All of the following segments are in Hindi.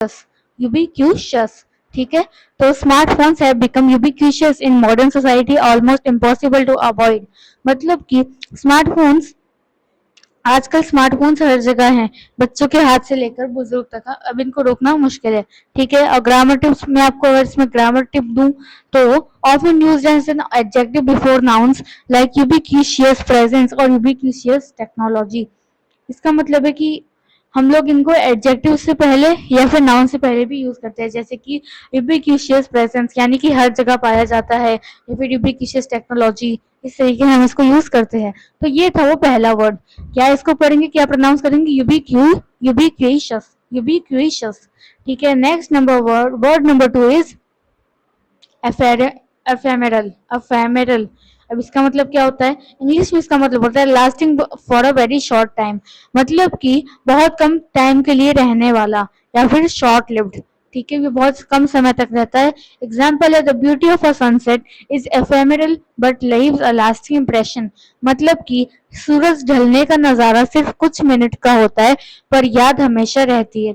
यूबिक्यूशियस, ठीक है। तो smartphones have become ubiquitous in modern society, almost impossible to avoid. मतलब कि स्मार्टफोन्स, आजकल स्मार्टफोन्स हर जगह हैं, बच्चों के हाथ से लेकर बुजुर्ग तक, अब इनको रोकना मुश्किल है, ठीक है। और ग्रामर टिप्स में आपको अगर इसमें ग्रामर टिप दूं तो often used as an adjective before nouns like ubiquitous presence और यूबिक्यूशियस टेक्नोलॉजी। इसका मतलब है कि हम लोग इनको एडजेक्टिव से पहले या फिर नाउन से पहले भी यूज करते हैं, जैसे कि यूबिक्यूशियस प्रेजेंस यानी कि हर जगह पाया जाता है, या फिर यूबिक्यूशियस टेक्नोलॉजी, इस तरीके हम इसको यूज करते हैं। तो ये था वो पहला वर्ड। क्या इसको पढ़ेंगे, क्या प्रोनाउंस करेंगे? यूबिक्यूशियस, यूबिक्यूशियस, ठीक है। Next number word number 2 is ephemeral, ephemeral. अब इसका मतलब क्या होता है? इंग्लिश में इसका मतलब होता है lasting for a very short time, मतलब कि बहुत कम टाइम के लिए रहने वाला, या फिर शॉर्ट लिव्ड, ठीक है, ये बहुत कम समय तक रहता है। एग्जाम्पल है the beauty of a sunset is ephemeral but leaves a lasting impression, मतलब कि सूरज ढलने का नजारा सिर्फ कुछ मिनट का होता है पर याद हमेशा रहती है,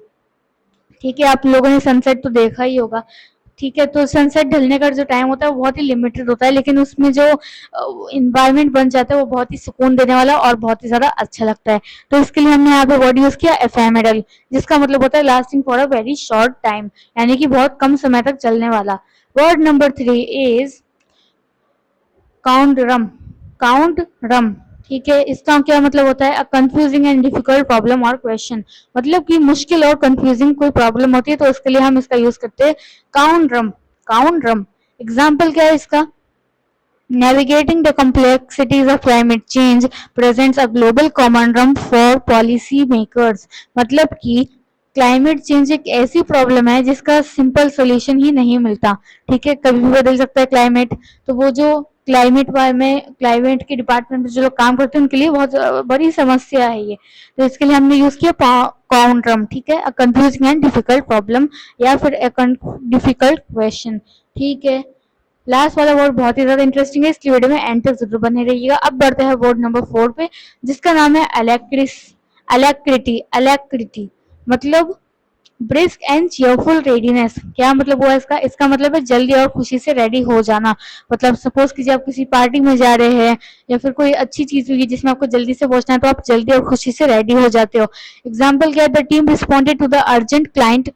ठीक है। आप लोगों ने सनसेट तो देखा ही होगा, ठीक है। तो सनसेट ढलने का जो टाइम होता है वो बहुत ही लिमिटेड होता है, लेकिन उसमें जो इन्वायरमेंट बन जाता है वो बहुत ही सुकून देने वाला और बहुत ही ज्यादा अच्छा लगता है। तो इसके लिए हमने यहाँ पे वर्ड यूज किया एफेमेरल, जिसका मतलब होता है lasting for a very short time, यानी कि बहुत कम समय तक चलने वाला। Word number 3 is conundrum, conundrum, ठीक है। इसका क्या मतलब होता है? A confusing and difficult problem और क्वेश्चन, मतलब कि मुश्किल और कंफ्यूजिंग कोई प्रॉब्लम होती है तो उसके लिए हम इसका यूज करते हैं काउंट रम, काउंट रम। एग्जाम्पल क्या है इसका? Navigating the complexities of climate change presents a global conundrum for policy makers, मतलब कि क्लाइमेट चेंज एक ऐसी प्रॉब्लम है जिसका सिंपल सोल्यूशन ही नहीं मिलता, ठीक है। कभी भी बदल सकता है क्लाइमेट, तो वो जो क्लाइमेट के डिपार्टमेंट में जो लोग काम करते हैं उनके लिए बहुत बड़ी समस्या है ये। तो इसके लिए हमने यूज किया काउंट्रम, ठीक है, a confusing and difficult problem या फिर डिफिकल्ट क्वेश्चन, ठीक है। लास्ट वाला वर्ड बहुत ही ज्यादा इंटरेस्टिंग है, इसलिए वीडियो में एंड तक जरूर बने रहिएगा। अब बढ़ते हैं वर्ड नंबर 4 पे, जिसका नाम है अलैक्रिस, अलैक्रिटी, अलैक्रिटी, मतलब ब्रिस्क एंड चीयरफुल रेडीनेस। क्या मतलब हुआ इसका? इसका मतलब है जल्दी और खुशी से रेडी हो जाना, मतलब सपोज कीजिए आप किसी पार्टी में जा रहे हैं या फिर कोई अच्छी चीज हुई जिसमें आपको जल्दी से पहुंचना है तो आप जल्दी और खुशी से रेडी हो जाते हो। एग्जाम्पल क्या है? The team responded to the urgent client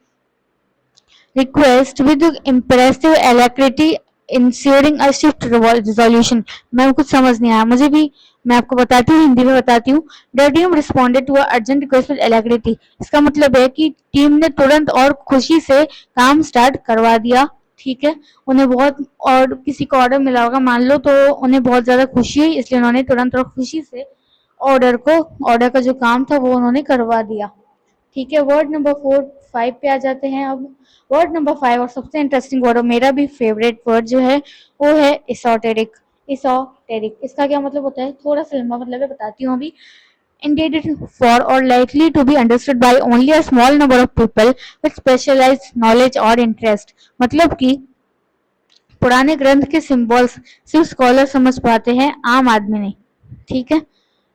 request with impressive alacrity ensuring a shift resolution। मैं कुछ समझ नहीं आया मुझे भी, मैं आपको बताती हूँ, हिंदी में बताती हूँ। The team responded to urgent request with alacrity, इसका मतलब है कि टीम ने तुरंत और खुशी से काम स्टार्ट करवा दिया, ठीक है। उन्हें बहुत, और किसी को ऑर्डर मिला होगा मान लो, तो उन्हें बहुत ज्यादा खुशी हुई, इसलिए उन्होंने तुरंत और खुशी से ऑर्डर का जो काम था वो उन्होंने करवा दिया, ठीक है। वर्ड नंबर 5 पे आ जाते हैं। अब वर्ड नंबर 5 और सबसे इंटरेस्टिंग वर्ड और मेरा भी फेवरेट वर्ड जो है वो है एसोटेरिक, एसोटेरिक। इसका क्या मतलब होता है? थोड़ा सा लंबा मतलब है, बताती हूँ अभी। intended for or likely to be understood by only a small number of people with specialized knowledge or interest, मतलब कि पुराने ग्रंथ के सिंबल्स सिर्फ स्कॉलर समझ पाते हैं, आम आदमी नहीं, ठीक है।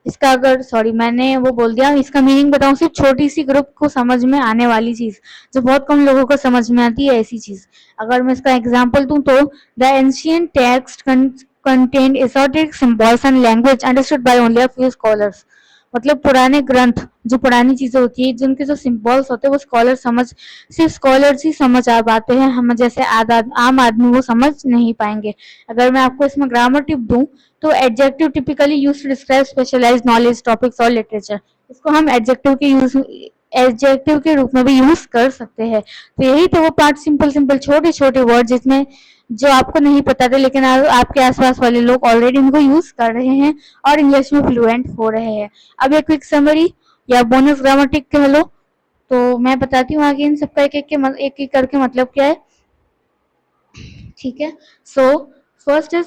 इसका अगर सॉरी मैंने वो बोल दिया, इसका मीनिंग बताऊं, सिर्फ छोटी सी ग्रुप को समझ में आने वाली चीज, जो बहुत कम लोगों को समझ में आती है, ऐसी चीज। अगर मैं इसका एग्जांपल दूं तो the ancient text contained esoteric symbols and language understood by only a few scholars, मतलब पुराने ग्रंथ, जो पुरानी चीजें होती है, जिनके जो सिंबल्स होते हैं वो सिर्फ स्कॉलर्स ही समझ आ पाते हैं, हम जैसे आम आदमी वो समझ नहीं पाएंगे। अगर मैं आपको इसमें ग्रामर टिप दूं तो adjective typically use to describe specialised knowledge topics और लिटरेचर, इसको हम एडजेक्टिव के रूप में भी यूज कर सकते हैं। तो यही तो वो 5 सिंपल सिंपल छोटे छोटे वर्ड जिसमें जो आपको नहीं पता थे लेकिन आपके आसपास वाले लोग ऑलरेडी इनको यूज कर रहे हैं और इंग्लिश में फ्लुएंट हो रहे हैं। अब एक क्विक समरी या बोनस ग्रामेटिक कह लो, तो मैं बताती हूँ आगे इन सबका एक एक करके मतलब क्या है, ठीक है। So first is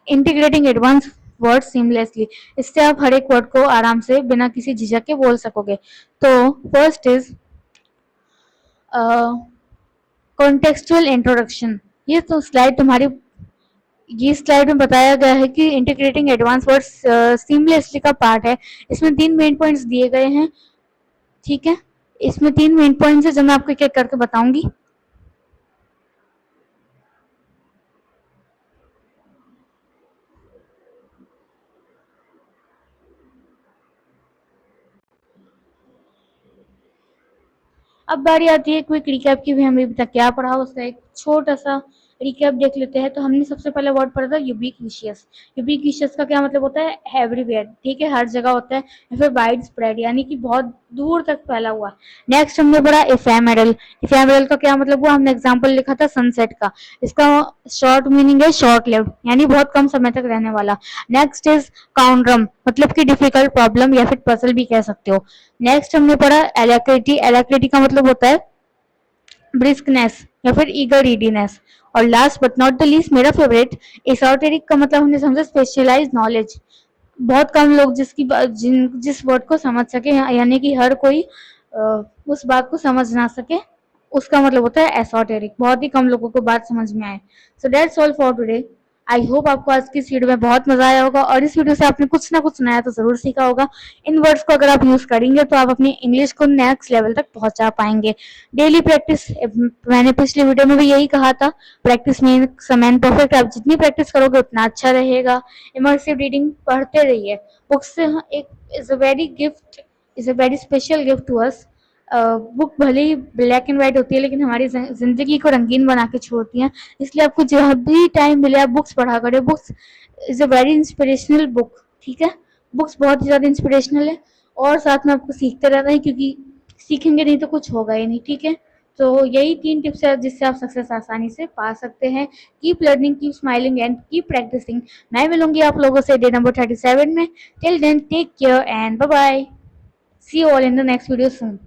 integrating advance word seamlessly, इससे आप हर एक वर्ड को आराम से बिना किसी झिझक के बोल सकोगे। तो फर्स्ट इज कॉन्टेक्सचुअल इंट्रोडक्शन, ये तो स्लाइड तुम्हारी, ये स्लाइड में बताया गया है कि इंटीग्रेटिंग एडवांस वर्ड सीमलेसली का पार्ट है। इसमें 3 मेन पॉइंट्स दिए गए हैं, ठीक है। इसमें 3 मेन पॉइंट्स है जो मैं आपको एक-एक करके बताऊंगी। अब बारी आती है क्विक रिकैप की भी, हमने अभी तक क्या पढ़ा उसका एक छोटा सा रिकैप देख लेते हैं। तो हमने सबसे पहले वर्ड पढ़ा था यूबिक्विशियस। यूबिक्विशियस का क्या मतलब होता है? एवरीवेयर, ठीक है, हर जगह होता है, या फिर वाइड स्प्रेड यानी कि बहुत दूर तक फैला हुआ। नेक्स्ट हमने पढ़ा इफेमेरल। इफेमेरल का क्या मतलब हुआ? हमने एग्जाम्पल लिखा था सनसेट का। इसका शॉर्ट मीनिंग है शॉर्ट लिव्ड, यानी बहुत कम समय तक रहने वाला। नेक्स्ट इज काउंड्रम, मतलब कि डिफिकल्ट प्रॉब्लम या फिर पजल भी कह सकते हो। नेक्स्ट हमने पढ़ा एलैक्रिटी। एलैक्रिटी का मतलब होता है ब्रिस्कनेस या फिर ईगर रीडीनेस। और last but not the least मेरा फेवरेट एसोटेरिक का मतलब हमने समझा स्पेशलाइज नॉलेज। बहुत कम लोग जिस वर्ड को समझ सके, यानी कि हर कोई उस बात को समझ ना सके, उसका मतलब होता है एसोटेरिक। बहुत ही कम लोगों को बात समझ में आए। So that's all for today. I hope आपको आज की इस वीडियो में बहुत मजा आया होगा और इस वीडियो से आपने कुछ ना कुछ नया तो जरूर सीखा होगा। इन वर्ड्स को अगर आप यूज करेंगे तो आप अपनी इंग्लिश को नेक्स्ट लेवल तक पहुंचा पाएंगे। डेली प्रैक्टिस, मैंने पिछले वीडियो में भी यही कहा था, practice makes a man perfect. आप जितनी प्रैक्टिस करोगे उतना अच्छा रहेगा। इमर्सिव रीडिंग पढ़ते रहिए। बुक्स से एक is a very gift, is a very special gift to us. Book भले ही ब्लैक एंड व्हाइट होती है लेकिन हमारी जिंदगी को रंगीन बना के छोड़ती हैं। इसलिए आपको जब भी टाइम मिले आप बुक्स पढ़ा करें। Books is a very inspirational book, ठीक है। बुक्स बहुत ही ज़्यादा इंस्पिरेशनल है और साथ में आपको सीखते रहना है, क्योंकि सीखेंगे नहीं तो कुछ होगा ही नहीं, ठीक है। तो यही 3 टिप्स है जिससे आप सक्सेस आसानी से पा सकते हैं। Keep learning, keep smiling and keep practising. मैं मिलूंगी आप लोगों से डे नंबर 37 में। Till then take care and bye bye. See you all in the next video soon.